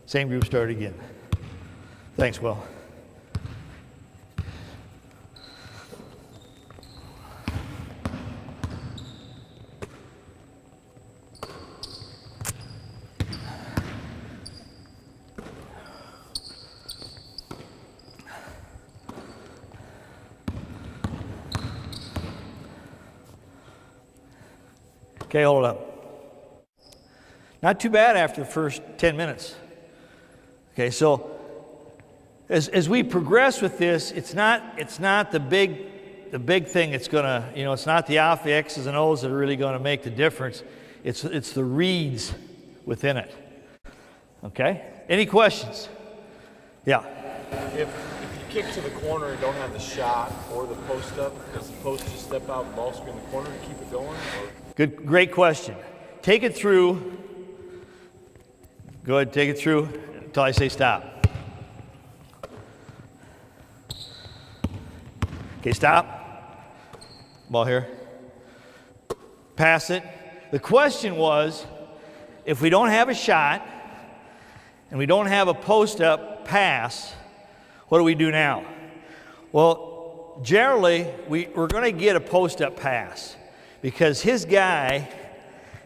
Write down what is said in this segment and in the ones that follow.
Same group, start again. Thanks, Will. Okay, hold it up. Not too bad after the first 10 minutes. Okay, so as we progress with this, it's not the big thing that's gonna, it's not the alpha X's and O's that are really gonna make the difference. It's the reads within it. Okay? Any questions? Yeah. If you kick to the corner and don't have the shot or the post up, does the post just step out and ball screen the corner and keep it going? Or? Great question. Take it through. Go ahead, take it through until I say stop. Okay, stop. Ball here. Pass it. The question was, if we don't have a shot and we don't have a post-up pass, what do we do now? Well, generally, we're going to get a post-up pass because his guy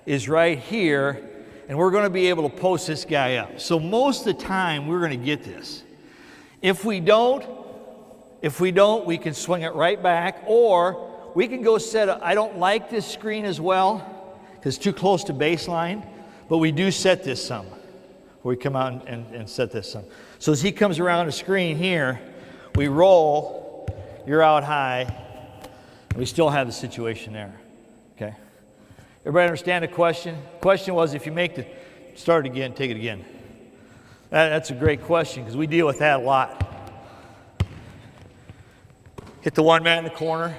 is right here, and we're going to be able to post this guy up. So most of the time, we're going to get this. If we don't, we can swing it right back, or we can go set up. I don't like this screen as well because it's too close to baseline, but we do set this some. Where we come out and set this some. So as he comes around the screen here, we roll, you're out high, and we still have the situation there. Okay? Everybody understand the question? The question was, if you make the start again, take it again. That's a great question because we deal with that a lot. Hit the one man in the corner.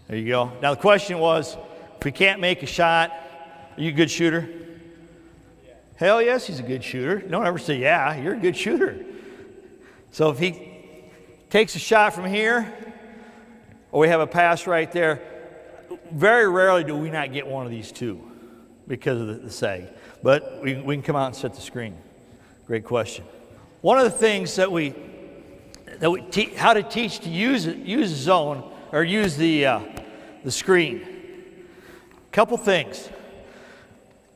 There you go. Now the question was, if we can't make a shot, are you a good shooter? Yeah. Hell yes, he's a good shooter. Don't ever say, yeah, you're a good shooter. So if he takes a shot from here, or we have a pass right there, very rarely do we not get one of these two because of the sag. But we can come out and set the screen. Great question. One of the things that how to teach to use zone or use the screen. Couple things.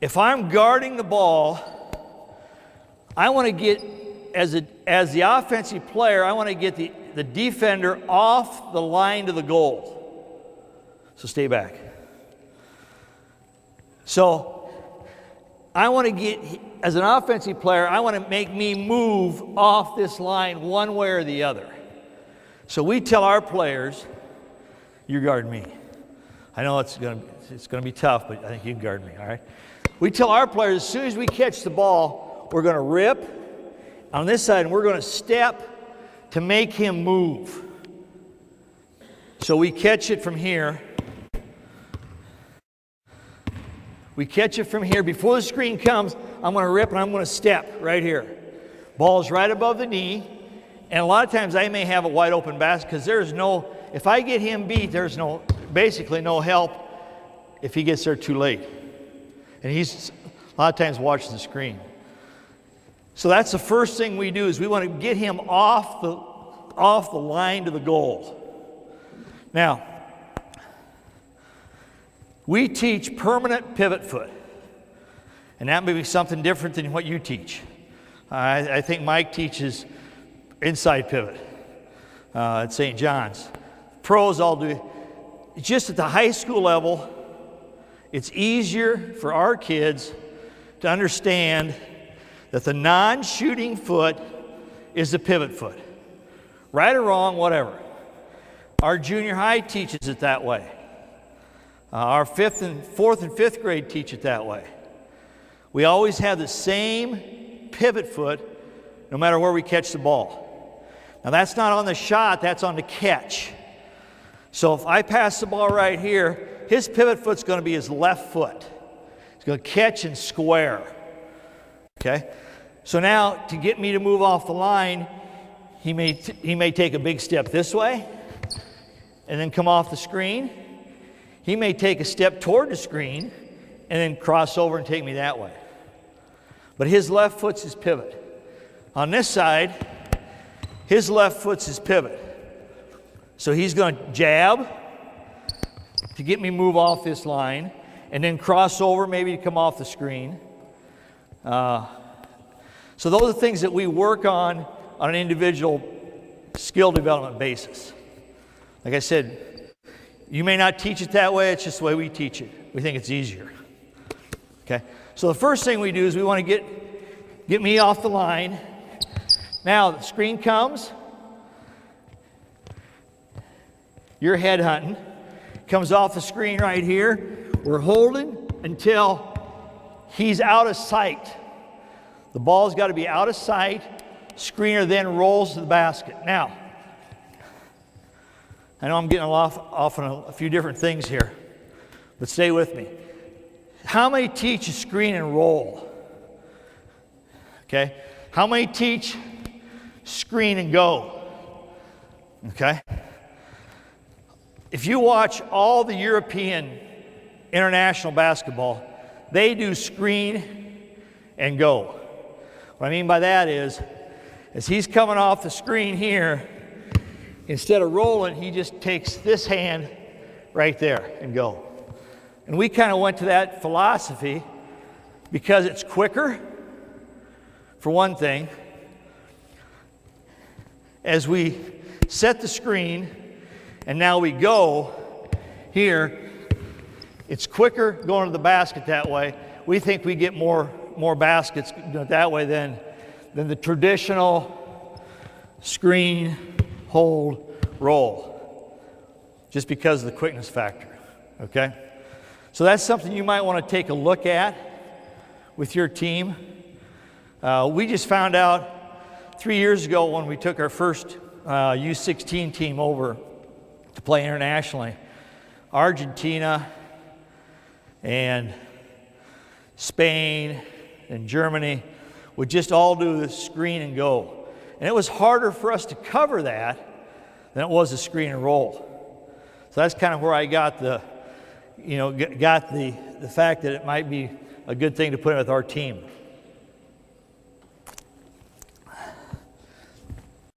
If I'm guarding the ball, I want to get as the offensive player, I want to get the defender off the line to the goal. So stay back. So I want to get, as an offensive player, I want to make me move off this line one way or the other. So we tell our players, you guard me. I know it's going to be tough, but I think you can guard me, all right? We tell our players, as soon as we catch the ball, we're going to rip on this side, and we're going to step to make him move. So we catch it from here. We catch it from here. Before the screen comes, I'm going to rip and I'm going to step right here. Ball's right above the knee. And a lot of times I may have a wide open basket because if I get him beat, there's basically no help if he gets there too late. And he's a lot of times watching the screen. So that's the first thing we do is we want to get him off the line to the goal. Now, we teach permanent pivot foot, and that may be something different than what you teach. I think Mike teaches inside pivot at St. John's. Pros all do. Just at the high school level, it's easier for our kids to understand that the non-shooting foot is the pivot foot. Right or wrong, whatever. Our junior high teaches it that way. Our fourth and fifth grade teach it that way. We always have the same pivot foot no matter where we catch the ball. Now that's not on the shot, that's on the catch. So if I pass the ball right here, his pivot foot's going to be his left foot. He's going to catch and square. Okay? So now to get me to move off the line, he may take a big step this way and then come off the screen. He may take a step toward the screen and then cross over and take me that way. but his left foot's his pivot. On this side, his left foot's his pivot. So he's going to jab to get me move off this line, and then cross over maybe to come off the screen. So those are things that we work on an individual skill development basis. Like I said, you may not teach it that way, it's just the way we teach it. We think it's easier. Okay? So the first thing we do is we want to get me off the line. Now the screen comes. You're head hunting. Comes off the screen right here. We're holding until he's out of sight. The ball's got to be out of sight. Screener then rolls to the basket. Now, I know I'm getting off on a few different things here, but stay with me. How many teach a screen and roll? Okay. How many teach screen and go? Okay. If you watch all the European international basketball, they do screen and go. What I mean by that is, as he's coming off the screen here, instead of rolling, he just takes this hand right there and go. And we kind of went to that philosophy because it's quicker, for one thing. As we set the screen and now we go here, it's quicker going to the basket that way. We think we get more baskets that way than the traditional screen, hold, roll, just because of the quickness factor, okay? So that's something you might want to take a look at with your team. We just found out 3 years ago when we took our first U16 team over to play internationally, Argentina and Spain and Germany would just all do the screen and go. And it was harder for us to cover that than it was the screen and roll. So that's kind of where I got the fact that it might be a good thing to put in with our team.